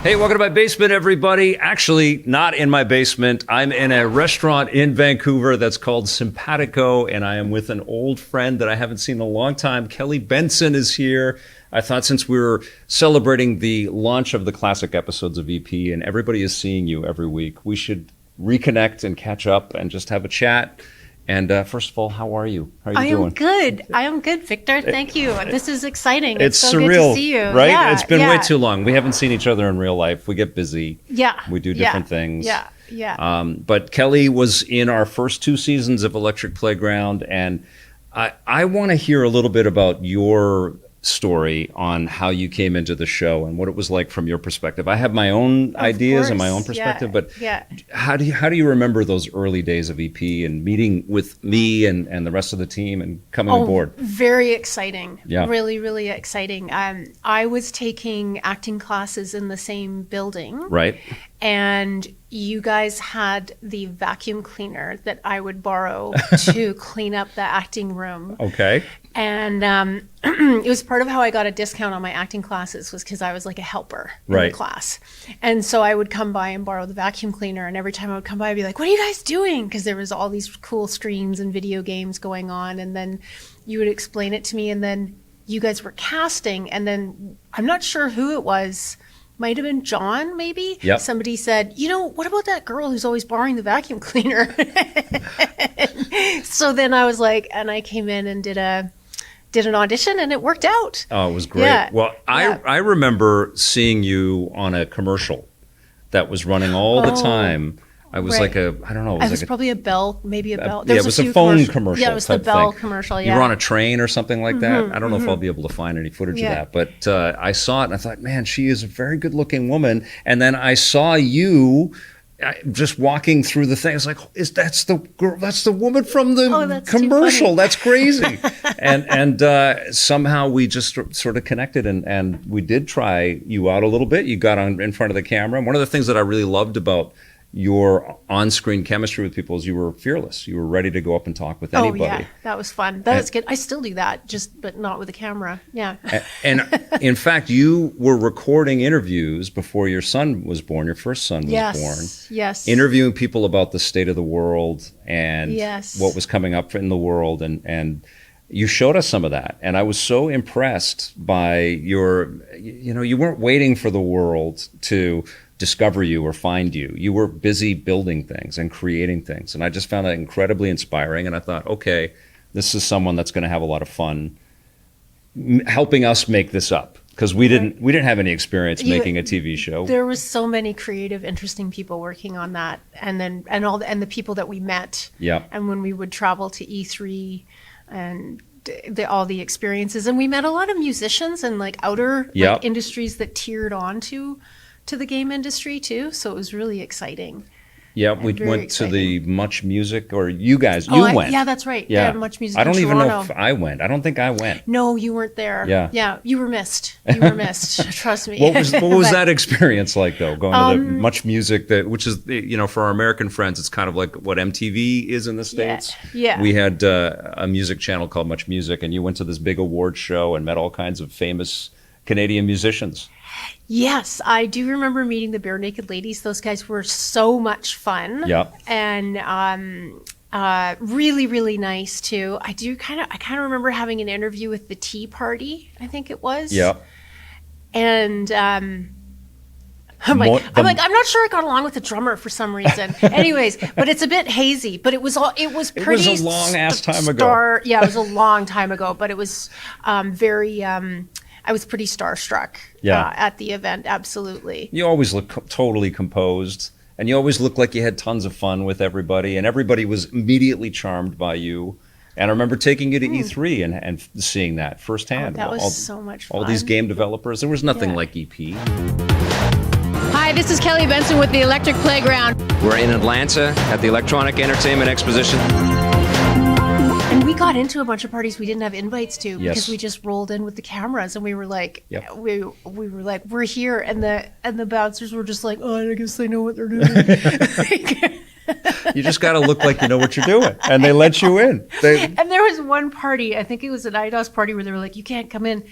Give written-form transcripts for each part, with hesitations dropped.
Hey, welcome to my basement, everybody. Actually, not in my basement. I'm in a restaurant in Vancouver that's called Simpatico, and I am with an old friend that I haven't seen in a long time. Kelly Benson is here. I thought since we were celebrating the launch of the classic episodes of EP, and everybody is seeing you every week, we should reconnect and catch up and just have a chat. And first of all, how are you? How are you doing? I am good, Victor. Thank you. This is exciting. It's so surreal, good to see you. Right? Yeah, it's been way too long. We haven't seen each other in real life. We get busy. Yeah. We do different things. Yeah. But Kelly was in our first 2 seasons of Electric Playground, and I want to hear a little bit about your story on how you came into the show and what it was like from your perspective. I have my own ideas and my own perspective, but how do you remember those early days of EP and meeting with me and the rest of the team and coming aboard? Very exciting. Yeah. Really, really exciting. I was taking acting classes in the same building. Right. And you guys had the vacuum cleaner that I would borrow to clean up the acting room. Okay. And it was part of how I got a discount on my acting classes was because I was like a helper in the class. And so I would come by and borrow the vacuum cleaner. And every time I would come by, I'd be like, what are you guys doing? Because there was all these cool screens and video games going on. And then you would explain it to me. And then you guys were casting. And then I'm not sure who it was. Might have been John, maybe. Yep. Somebody said, what about that girl who's always borrowing the vacuum cleaner? So then I was like, and I came in and did an audition, and it worked out. Oh, it was great. Yeah. Well, I remember seeing you on a commercial that was running all the time. I was like I don't know. It was probably a Bell, maybe a Bell. It was a phone commercial. Yeah, it was the Bell commercial, yeah. You were on a train or something like that. I don't know if I'll be able to find any footage of that. But I saw it and I thought, man, she is a very good looking woman. And then I saw you just walking through the thing. I was like, that's the girl? That's the woman from the commercial. That's crazy. and somehow we just sort of connected and we did try you out a little bit. You got in front of the camera. And one of the things that I really loved about your on-screen chemistry with people is you were fearless. You were ready to go up and talk with anybody. Oh, yeah. That was fun. That was good. I still do that, but not with a camera. Yeah. And in fact, you were recording interviews before your son was born, your first son was born. Yes. Interviewing people about the state of the world and what was coming up in the world. And you showed us some of that. And I was so impressed by you weren't waiting for the world to discover you or find you. You were busy building things and creating things. And I just found that incredibly inspiring. And I thought, okay, this is someone that's going to have a lot of fun helping us make this up. Because we didn't have any experience making a TV show. There was so many creative, interesting people working on that. And the people that we met. Yeah. And when we would travel to E3 and all the experiences. And we met a lot of musicians and outer industries that tiered onto to the game industry too, so it was really exciting. Yeah, we went to the Much Music, or you went. Yeah, that's right. Yeah, Much Music. I don't even know if I went. I don't think I went. No, you weren't there. Yeah, you were missed. Trust me. What was that experience like though? Going to the Much Music, which is for our American friends, it's kind of like what MTV is in the States. Yeah. We had a music channel called Much Music, and you went to this big award show and met all kinds of famous Canadian musicians. Yes, I do remember meeting the Bare Naked Ladies. Those guys were so much fun. Yeah. And really, really nice too. I kind of remember having an interview with the Tea Party, I think it was. Yeah. And I'm not sure I got along with the drummer for some reason. Anyways, but it's a bit hazy. But it was pretty. It was a long ass time ago. Yeah, it was a long time ago. But it was very. I was pretty starstruck at the event, absolutely. You always look totally composed, and you always look like you had tons of fun with everybody, and everybody was immediately charmed by you. And I remember taking you to E3 and seeing that firsthand. That was so much fun. All these game developers. There was nothing like EP. Hi, this is Kelly Benson with the Electric Playground. We're in Atlanta at the Electronic Entertainment Exposition. And we got into a bunch of parties we didn't have invites to because we just rolled in with the cameras and we were like, we were like, we're here, and the bouncers were just like, oh, I guess they know what they're doing. You just got to look like you know what you're doing, and they let you in. And there was one party, I think it was an IDOS party, where they were like, you can't come in.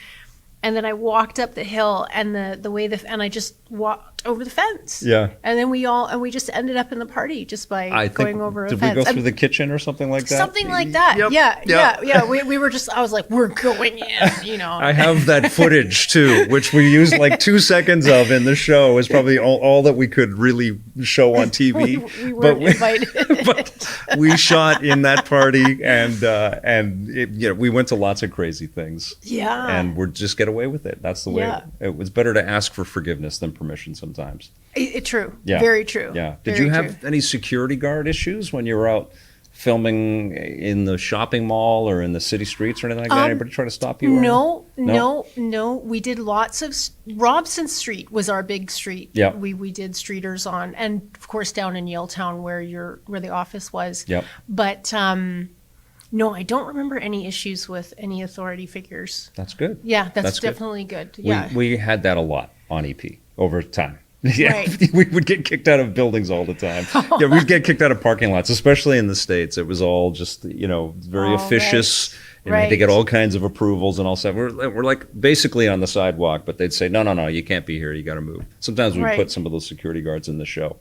And then I walked up the hill, and the way and I just walked over the fence. Yeah. And then we just ended up in the party just by going over a did fence. we go through the kitchen or something like that? Something like that. Yep. Yeah. We were just, I was like, we're going in, you know. I have that footage too, which we used like 2 seconds of in the show. Is probably all that we could really show on TV. we weren't invited. But we shot in that party, and we went to lots of crazy things. Yeah. And we'd just get away with it. That's the way. Yeah. It was better to ask for forgiveness than permission sometimes. True. Yeah. Very true. Yeah. Did Very you have true. any security guard issues when you were out filming in the shopping mall or in the city streets or anything like that? Anybody try to stop you? No. We did lots of Robson Street was our big street. Yeah. We did streeters on, and of course down in Yaletown where the office was. Yep. But no, I don't remember any issues with any authority figures. That's good. Yeah, that's good. definitely good. Yeah. We had that a lot on EP over time. Yeah, Right. we would get kicked out of buildings all the time. Yeah, we'd get kicked out of parking lots, especially in the States. It was all just, very officious. Right. You had to get all kinds of approvals and all stuff. We're like basically on the sidewalk, but they'd say, no, you can't be here. You got to move. Sometimes we Right. put some of those security guards in the show.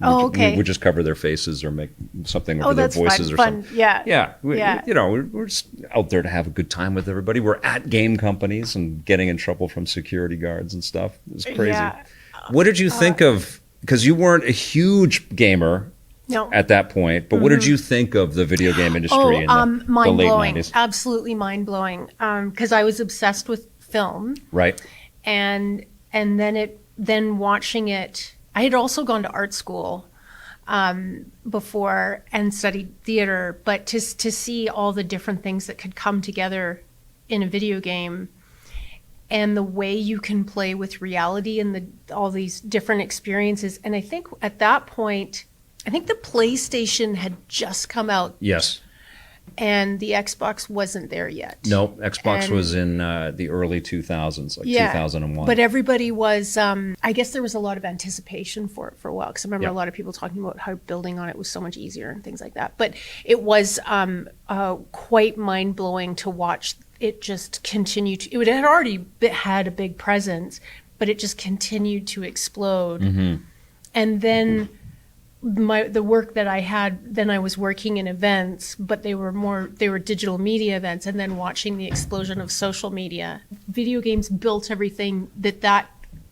Okay. We would just cover their faces or make something over their that's voices or fun. something. Yeah. Yeah. Yeah. We're just out there to have a good time with everybody. We're at game companies and getting in trouble from security guards and stuff. It was crazy. Yeah. What did you think of, because you weren't a huge gamer No. at that point, but what did you think of the video game industry in the late mind-blowing. 90s? Absolutely mind-blowing. Because I was obsessed with film. Right. And then watching it, I had also gone to art school before and studied theater, but to see all the different things that could come together in a video game and the way you can play with reality and all these different experiences. And I think at that point, the PlayStation had just come out. Yes. And the Xbox wasn't there yet. No, Xbox was in the early 2000s, like 2001. But everybody was, I guess there was a lot of anticipation for it for a while. Because I remember a lot of people talking about how building on it was so much easier and things like that. But it was quite mind-blowing to watch it just continue to, it had already had a big presence, but it just continued to explode. Mm-hmm. And then the work that I had, then I was working in events, but they were digital media events, and then watching the explosion of social media. Video games built everything that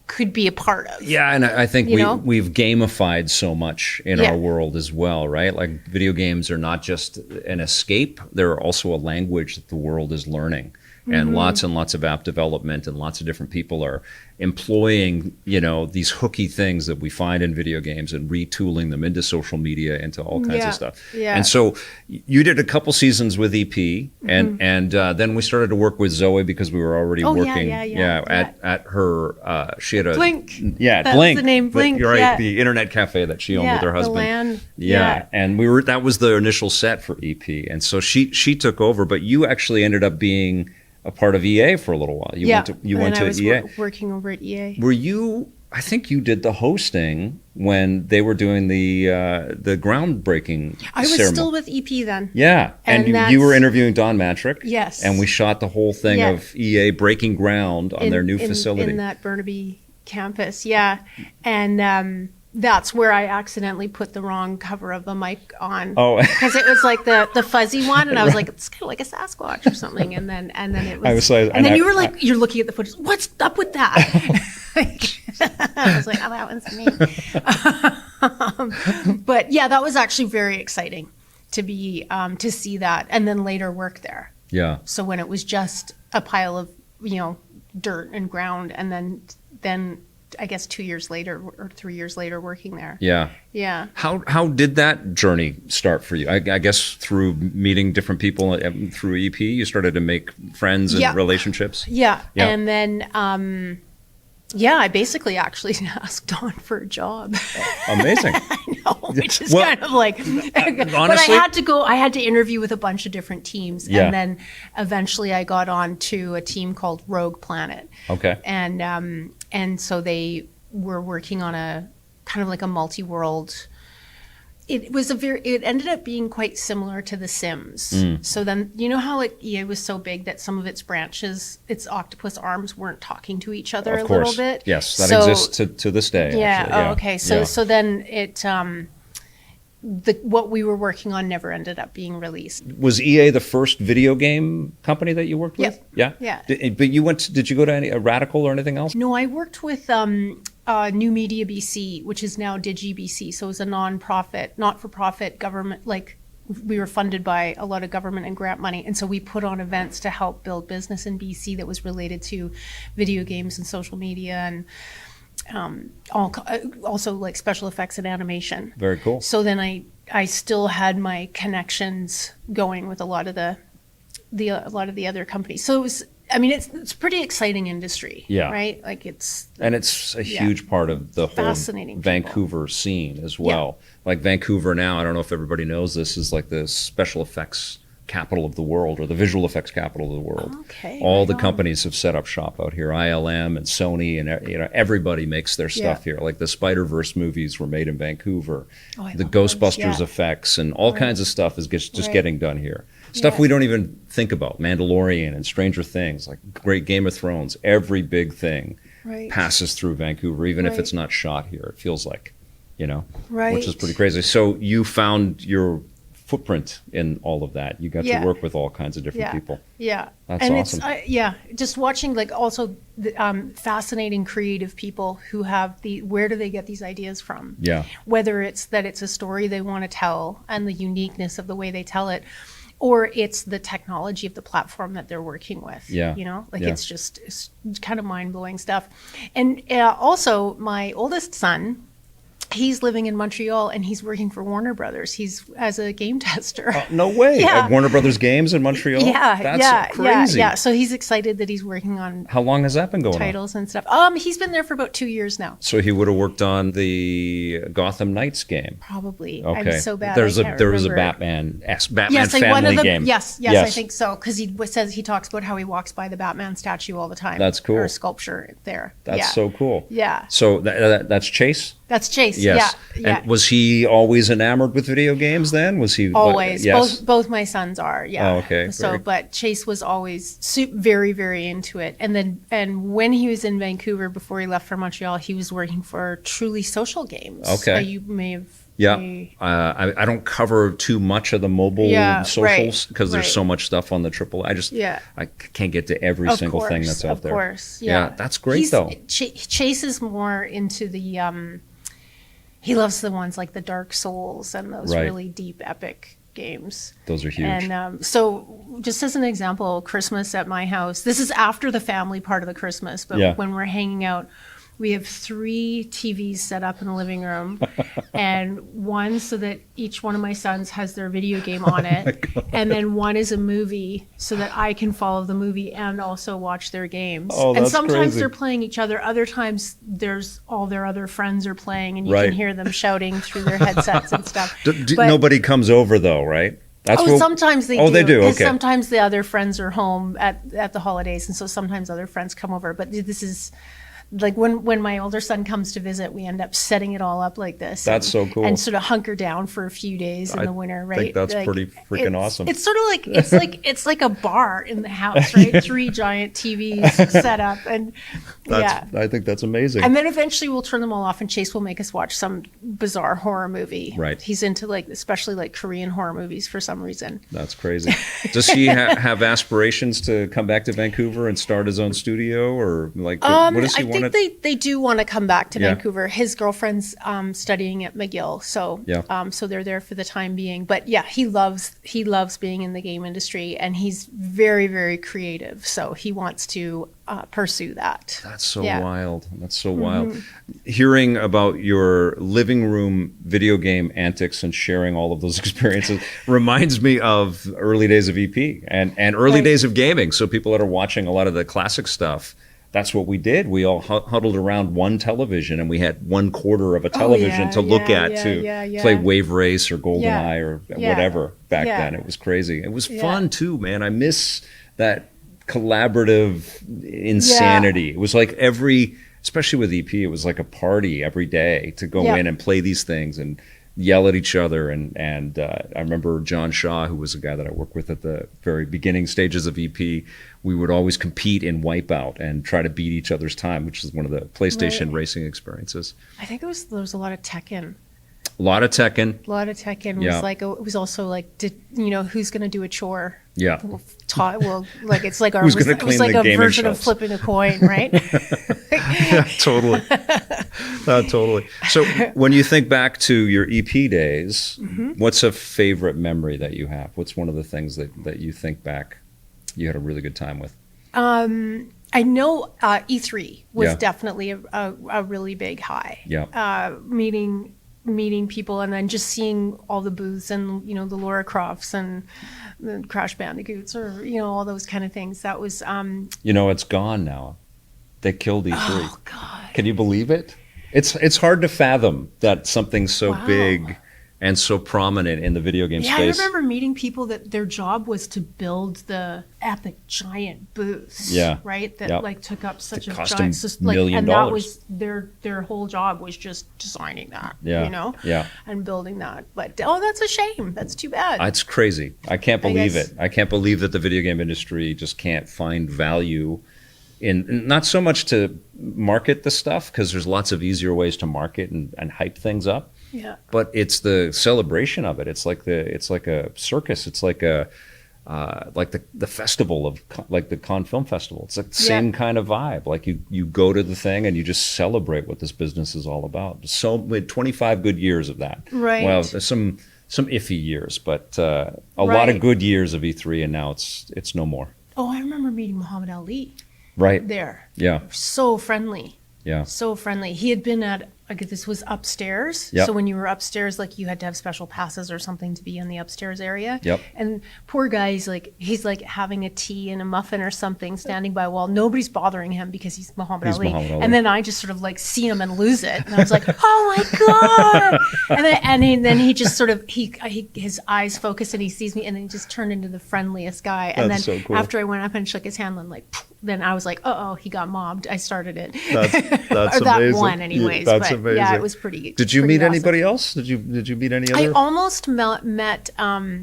could be a part of. Yeah, and I think we've gamified so much in our world as well, right? Like video games are not just an escape, they're also a language that the world is learning. And lots and lots of app development and lots of different people are employing, these hooky things that we find in video games and retooling them into social media, into all kinds of stuff. Yeah. And so you did a couple seasons with EP, and then we started to work with Zoe because we were already working at her. She had a Blink. Yeah, That's Blink. the name, Blink. You're right. Yeah. The internet cafe that she owned with her husband. The LAN. Yeah, and that was the initial set for EP, and so she took over, but you actually ended up being a part of EA for a little while. You went to I was EA. Working over at EA. Were you? I think you did the hosting when they were doing the groundbreaking. I was ceremony. still with EP then. Yeah, and you were interviewing Don Matrick. Yes. And we shot the whole thing of EA breaking ground on their new facility in that Burnaby campus. Yeah, and that's where I accidentally put the wrong cover of the mic on. Oh, because it was like the fuzzy one, and I was like, it's kind of like a Sasquatch or something. And then it was. And then you were like, you're looking at the footage. What's up with that? I was like, oh, that one's me. But yeah, that was actually very exciting to be to see that, and then later work there. Yeah. So when it was just a pile of dirt and ground, and then I guess 2 years later or 3 years later working there. Yeah. Yeah. How did that journey start for you? I guess through meeting different people through EP, you started to make friends and relationships. Yeah. And then, I basically actually asked Don for a job. Amazing. I know, which is kind of like, honestly, but I had to interview with a bunch of different teams. Yeah. And then eventually I got on to a team called Rogue Planet. Okay. And so they were working on a kind of like a multi-world it ended up being quite similar to The Sims. So then, you know how EA was so big that some of its branches, its octopus arms weren't talking to each other a little bit? Yes, that exists to this day. Yeah. Actually. Yeah. Oh, okay. So then it, what we were working on never ended up being released. Was EA the first video game company that you worked with? Yep. Yeah. Yeah. But did you go to a Radical or anything else? No, I worked with New Media BC, which is now Digi BC. So it was a not-for-profit government, like we were funded by a lot of government and grant money. And so we put on events to help build business in BC that was related to video games and social media and also like special effects and animation. Very cool. So then I still had my connections going with a lot of the other companies. So it was, I mean, it's a pretty exciting industry, right? Like it's a huge part of the whole Vancouver scene as well. Like Vancouver now, I don't know if everybody knows this, is like the special effects capital of the world, or the visual effects capital of the world. Okay, all the companies have set up shop out here. ILM and Sony and everybody makes their stuff here. Like the Spider-Verse movies were made in Vancouver. The Ghostbusters effects and all kinds of stuff is just getting done here. Stuff we don't even think about. Mandalorian and Stranger Things, like great Game of Thrones. Every big thing passes through Vancouver, even if it's not shot here. It feels like, which is pretty crazy. So you found your footprint in all of that. You got to work with all kinds of different people. Yeah. That's and awesome. It's, just watching like also the, fascinating creative people who have where do they get these ideas from? Yeah. Whether it's that it's a story they want to tell and the uniqueness of the way they tell it, or it's the technology of the platform that they're working with. Yeah. It's kind of mind-blowing stuff. And also my oldest son, he's living in Montreal and he's working for Warner Brothers. He's as a game tester. No way. At Warner Brothers Games in Montreal? That's crazy. Yeah. So he's excited that he's working on How long has that been going titles on? and stuff. He's been there for about 2 years now. So he would have worked on the Gotham Knights game. Probably. Okay. I'm so bad. There was a Batman family game. Yes, I think so. Because he talks about how he walks by the Batman statue all the time. That's cool. Or sculpture there. That's so cool. Yeah. So that's Chase? That's Chase. Yes. Yeah. And was he always enamored with video games then? Was he always? Yes. Both my sons are. Yeah. Oh, okay. But Chase was always very, very into it. And when he was in Vancouver before he left for Montreal, he was working for Truly Social Games. Okay. You may have. Yeah. I don't cover too much of the mobile socials because there's so much stuff on the triple. I can't get to every single thing that's out there. Of course. Yeah. That's great though. Chase is more into the. He loves the ones like the Dark Souls and those really deep, epic games. Those are huge. And so just as an example, Christmas at my house, this is after the family part of the Christmas, but when we're hanging out, we have 3 TVs set up in the living room and one so that each one of my sons has their video game on it. And then one is a movie so that I can follow the movie and also watch their games. Oh, and sometimes crazy. they're playing each other. Other times there's all their other friends are playing and you can hear them shouting through their headsets and stuff. Nobody comes over though, right? Sometimes they do. Oh, they do. Okay. Sometimes the other friends are home at the holidays, and so sometimes other friends come over. But this is like when my older son comes to visit, we end up setting it all up like this. That's so cool. And sort of hunker down for a few days in the winter, right? I think that's pretty freaking awesome. It's sort of like it's like a bar in the house, right? 3 giant TVs set up, and I think that's amazing. And then eventually we'll turn them all off, and Chase will make us watch some bizarre horror movie. Right. He's into especially Korean horror movies for some reason. That's crazy. Does he have aspirations to come back to Vancouver and start his own studio, or what does he want? I think they do want to come back to Vancouver. His girlfriend's studying at McGill, so so they're there for the time being. But he loves being in the game industry, and he's very, very creative. So he wants to pursue that. That's so wild. That's so wild. Hearing about your living room video game antics and sharing all of those experiences reminds me of early days of EP and early days of gaming. So people that are watching a lot of the classic stuff, that's what we did. We all huddled around one television, and we had 1/4 of a television to look at to play Wave Race or GoldenEye or whatever back then. It was crazy. It was fun too, man. I miss that collaborative insanity. It was like especially with EP, it was like a party every day to go in and play these things and yell at each other. And I remember John Shaw, who was a guy that I worked with at the very beginning stages of EP. We would always compete in Wipeout and try to beat each other's time, which is one of the PlayStation racing experiences. I think there was a lot of Tekken. A lot of Tekken. A lot of Tekken Yeah. was like, it was also like, who's going to do a chore? Yeah. Well, like it's like Who's gonna it was clean like the a gaming version shelves? of flipping a coin, right? Yeah, totally. Totally. So when you think back to your EP days, what's a favorite memory that you have? What's one of the things that you think back you had a really good time with? I know E3 was Yeah. definitely a really big high. Yeah. Meeting people and then just seeing all the booths and the Laura Crofts and the Crash Bandicoots or all those kind of things. That was It's gone now. They killed E3. oh god. Can you believe it? It's hard to fathom that something so Wow. big and so prominent in the video game Yeah, space. I remember meeting people that their job was to build the epic giant booths. Yeah. Right. That Yep. like took up such a cost giant them like, $1 million. and that was their whole job was just designing that. Yeah. Yeah. And building that. But that's a shame. That's too bad. It's crazy. I can't believe guess- it. I can't believe that the video game industry just can't find value in, not so much to market the stuff, because there's lots of easier ways to market and hype things up. Yeah. But it's the celebration of it. It's like a circus. It's like the festival of like the Cannes Film Festival. It's like the same kind of vibe. Like you go to the thing and you just celebrate what this business is all about. So we had 25 good years of that. Right. Well, there's some iffy years, but a lot of good years of E3, and now it's no more. Oh, I remember meeting Muhammad Ali Right. there. Yeah. So friendly. Yeah. So friendly. He had been at, this was upstairs. Yep. So when you were upstairs, like you had to have special passes or something to be in the upstairs area. Yep. And poor guy, he's like having a tea and a muffin or something, standing by a wall. Nobody's bothering him because he's Muhammad Ali. Muhammad Ali. And then I just sort of like see him and lose it. And I was like, oh my God. And then he just sort of, his eyes focused and he sees me and then he just turned into the friendliest guy. And That's then so cool. after I went up and shook his hand, then I was like, uh-oh, he got mobbed. I started it. That's or that amazing. one anyways. That's but amazing. yeah, it was pretty. Did you pretty meet awesome. anybody else? Did you meet any I other? almost met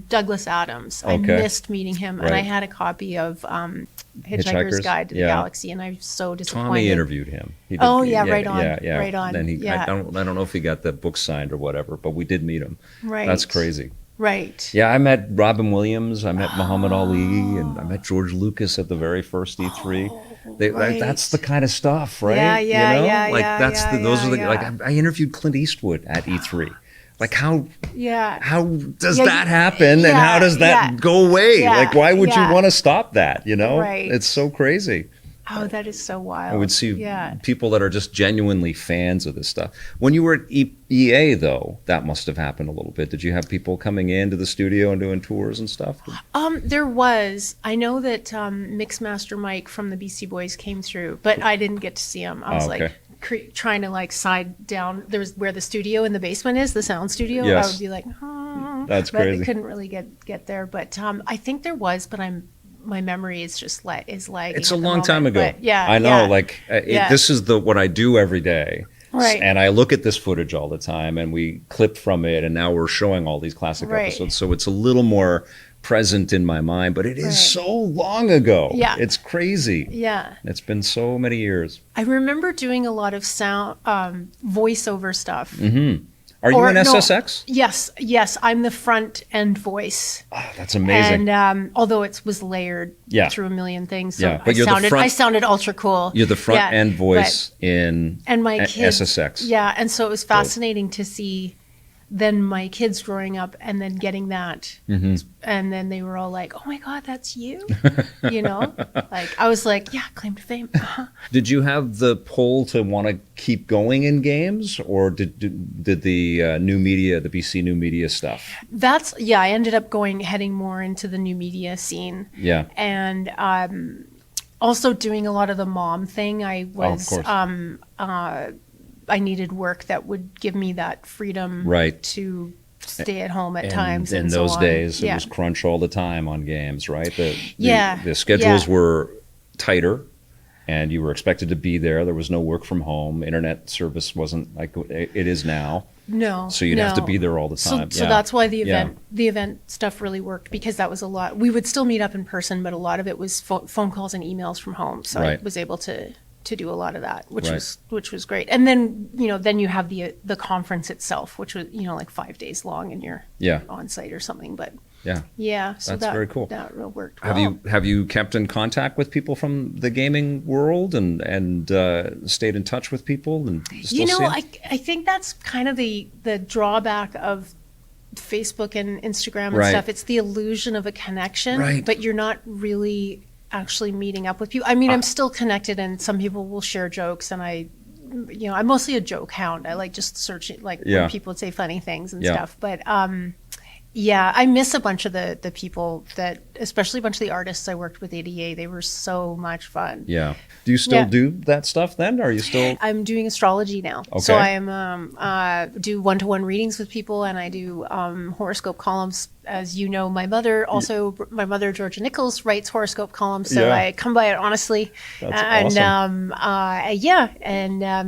Douglas Adams. I Okay. missed meeting him, and I Right. had a copy of Hitchhiker's Hitchhiker's? Guide to the Yeah. Galaxy, and I was so disappointed. Tommy interviewed him. He did, Oh, yeah, right on, Yeah. right on, Then yeah. I don't know if he got the book signed or whatever, but we did meet him. Right. That's crazy. Right. Yeah, I met Robin Williams. I met Muhammad Ali, and I met George Lucas at the very first E3. right. That's the kind of stuff, right? Yeah, yeah, you know? yeah, Like yeah, that's yeah, those are the yeah, like yeah. I interviewed Clint Eastwood at E3. Like how Yeah. does Yeah, that happen, and yeah, how does that yeah. go away? Yeah, Like why would yeah. you want to stop that? You know, Right. it's so crazy. Oh, that is so wild. I would see Yeah. people that are just genuinely fans of this stuff. When you were at EA, though, that must have happened a little bit. Did you have people coming into the studio and doing tours and stuff? There was. I know that Mixmaster Mike from the Beastie Boys came through, but I didn't get to see him. I was Oh, okay. trying to side down. There was where the studio in the basement is, the sound studio. Yes. I would be like, That's but crazy. I couldn't really get there. But I think there was, but my memory is just is lagging. It's a at the long time moment. ago. But yeah, I know. yeah. Like Yeah. this is what I do every day. Right. And I look at this footage all the time, and we clip from it, and now we're showing all these classic Right. episodes. So it's a little more present in my mind, but it is Right. so long ago. Yeah. It's crazy. Yeah. It's been so many years. I remember doing a lot of sound voiceover stuff. Mm-hmm. Are you Or, an no. SSX? Yes, I'm the front end voice. Oh, that's amazing. And although it was layered Yeah. through a million things, so Yeah, but you're the front- I sounded ultra cool. You're the front Yeah, end voice in and my kids, SSX. Yeah, and so it was fascinating to see then my kids growing up and then getting that, Mm-hmm. and then they were all like, "Oh my God, that's you!" You know, like I was like, "Yeah, claim to fame." Uh-huh. Did you have the pull to want to keep going in games, or did the new media, the BC new media stuff? I ended up heading more into the new media scene. Yeah. And also doing a lot of the mom thing. I was course. I needed work that would give me that freedom Right. to stay at home at And times. in And those so on. days, yeah. it was crunch all the time on games, right? Yeah. The schedules Yeah. were tighter, and you were expected to be there. There was no work from home. Internet service wasn't like it is now. No. So you'd have to be there all the time. So that's why the event stuff really worked, because that was a lot. We would still meet up in person, but a lot of it was phone calls and emails from home. So I was able to do a lot of that, which was great. And then, then you have the conference itself, which was, like 5 days long, and you're on site or something. But so that's very cool. That really worked well. Have you kept in contact with people from the gaming world and stayed in touch with people and still I think that's kind of the drawback of Facebook and Instagram and stuff. It's the illusion of a connection, but you're not really actually meeting up with people. I mean, I'm still connected, and some people will share jokes, and I'm mostly a joke hound. I like just searching, like when people would say funny things and stuff. But I miss a bunch of the people especially a bunch of the artists I worked with at EA. They were so much fun. Yeah. Do you still do that stuff then? Are you still? I'm doing astrology now. Okay. So I am do one-to-one readings with people, and I do horoscope columns. As you know, my mother, Georgia Nichols, writes horoscope columns. So I come by it honestly. That's awesome.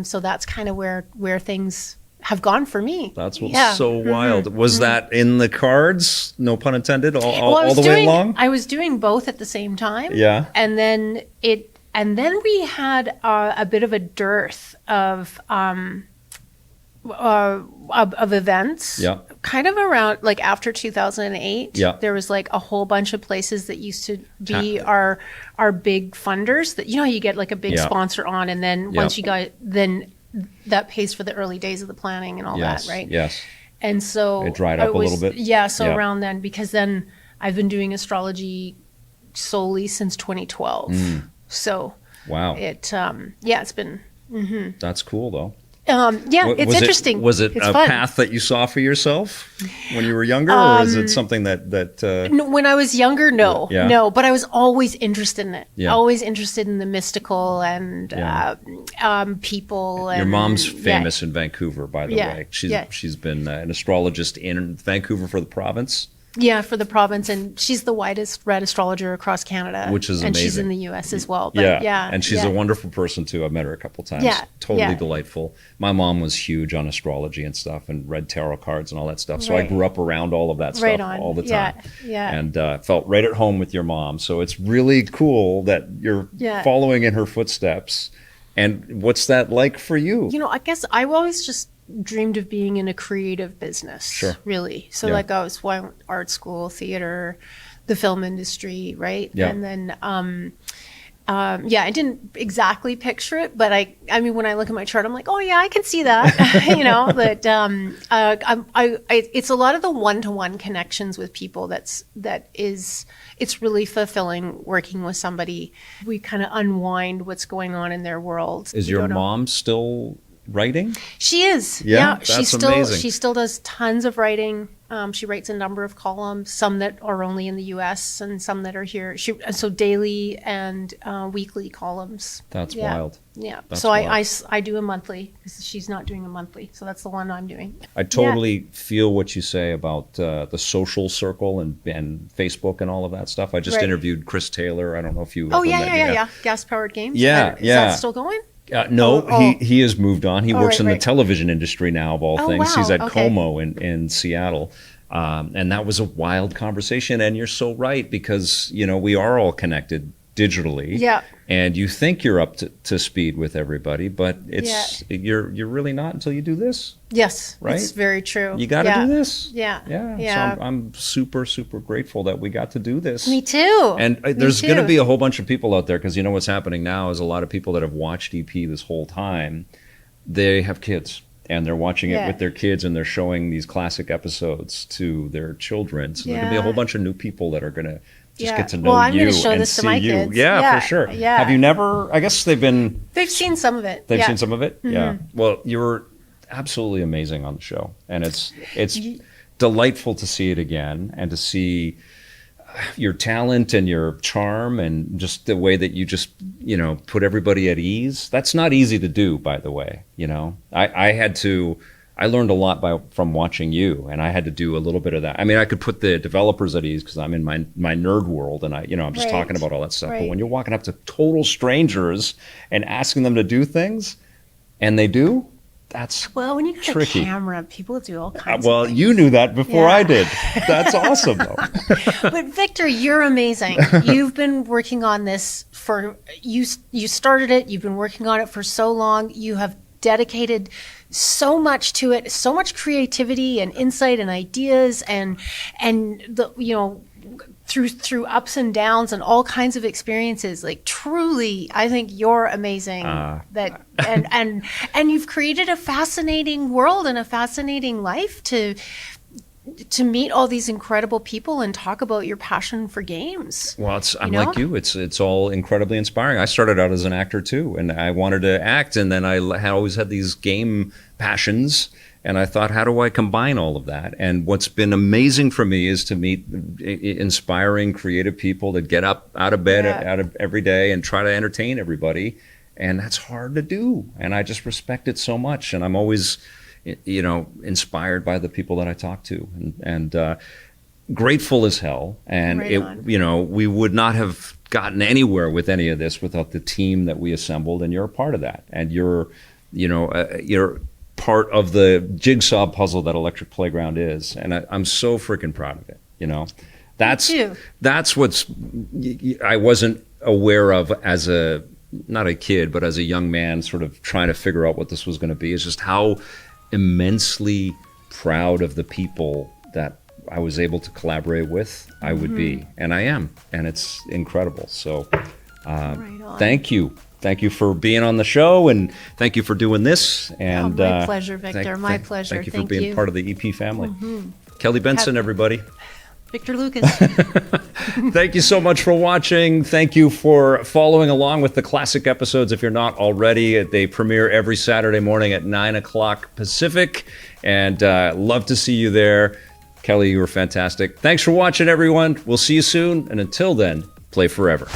So that's kind of where things have gone for me. That's what's so wild. Was that in the cards? No pun intended. All the way along. I was doing both at the same time. Yeah. And then we had a bit of a dearth of events. Yeah. Kind of around like after 2008. Yeah. There was like a whole bunch of places that used to be our big funders that you get like a big sponsor on, and then once you got that pays for the early days of the planning and all that, right? Yes. And so it dried up a little bit. Yeah. So around then, because then I've been doing astrology solely since 2012. So wow. It's been. Mm-hmm. That's cool though. It's interesting. Was it a path that you saw for yourself when you were younger, or is it something that no, when I was younger, no, but I was always interested in it. Yeah. Always interested in the mystical and people. And, your mom's famous in Vancouver, by the way. She's been an astrologist in Vancouver for the province. Yeah, for the province, and she's the widest read astrologer across Canada, which is amazing. And she's in the U.S. as well. But and she's a wonderful person too. I've met her a couple times. Totally delightful. My mom was huge on astrology and stuff, and read tarot cards and all that stuff. So I grew up around all of that stuff all the time. And felt right at home with your mom. So it's really cool that you're following in her footsteps. And what's that like for you? I guess I always just dreamed of being in a creative business, really. So like I went art school, theater, the film industry, right? Yeah. And then, I didn't exactly picture it, but I mean, when I look at my chart, I'm like, oh yeah, I can see that, But it's a lot of the one-to-one connections with people. It's really fulfilling working with somebody. We kind of unwind what's going on in their world. Is your mom still writing? She is. Yeah, amazing. She still does tons of writing. She writes a number of columns, some that are only in the U.S. and some that are here. So daily and weekly columns. That's wild. Yeah. That's wild. I do a monthly because she's not doing a monthly. So that's the one I'm doing. I totally feel what you say about the social circle and Facebook and all of that stuff. I just interviewed Chris Taylor. I don't know if you. Oh yeah. Gas Powered Games. Yeah, Is that still going? He has moved on. He works in the television industry now, of all things. Wow. He's at Como in Seattle. And that was a wild conversation. And you're so right, because, we are all connected digitally. Yeah. And you think you're up to speed with everybody, but you're really not until you do this. Yes. Right? It's very true. You got to do this. Yeah. So I'm super, super grateful that we got to do this. Me too. And there's going to be a whole bunch of people out there, because what's happening now is a lot of people that have watched EP this whole time, they have kids. And they're watching it with their kids, and they're showing these classic episodes to their children. So there's going to be a whole bunch of new people that are going to just get to know I'm you going to show and this see to my you. kids. Yeah, for sure. Yeah. Have you never? I guess they've seen some of it. They've seen some of it. Mm-hmm. Yeah. Well, you were absolutely amazing on the show, and it's delightful to see it again and to see your talent and your charm and just the way that you just put everybody at ease. That's not easy to do, by the way. I learned a lot from watching you, and I had to do a little bit of that. I mean, I could put the developers at ease because I'm in my nerd world, and I'm just talking about all that stuff. But when you're walking up to total strangers and asking them to do things, and they do, That's Well, when you get tricky. a camera, people do all kinds Well, of things. you knew that before Yeah. I did. That's awesome, though. But Victor, you're amazing. You've been working on this for, you started it, you've been working on it for so long. You have dedicated so much to it, so much creativity and insight and ideas and the, you know, through ups and downs and all kinds of experiences. Like truly, I think you're amazing. That and you've created a fascinating world and a fascinating life to meet all these incredible people and talk about your passion for games. Well, I'm like you. It's all incredibly inspiring. I started out as an actor too, and I wanted to act, and then I always had these game passions. And I thought, how do I combine all of that? And what's been amazing for me is to meet inspiring, creative people that get up out of bed out of every day and try to entertain everybody. And that's hard to do. And I just respect it so much. And I'm always, you know, inspired by the people that I talk to, and grateful as hell. And you know, we would not have gotten anywhere with any of this without the team that we assembled. And you're a part of that. And you're part of the jigsaw puzzle that Electric Playground is, and I'm so freaking proud of it. You know, that's what's I wasn't aware of as not a kid, but as a young man, sort of trying to figure out what this was going to be. Is just how immensely proud of the people that I was able to collaborate with. I would be, and I am, and it's incredible. So, thank you. Thank you for being on the show, and thank you for doing this. And my pleasure, Victor. My pleasure. Thank you for being part of the EP family. Kelly Benson, everybody. Victor Lucas. Thank you so much for watching. Thank you for following along with the classic episodes. If you're not already, they premiere every Saturday morning at 9 o'clock Pacific. And love to see you there. Kelly, you were fantastic. Thanks for watching, everyone. We'll see you soon. And until then, play forever.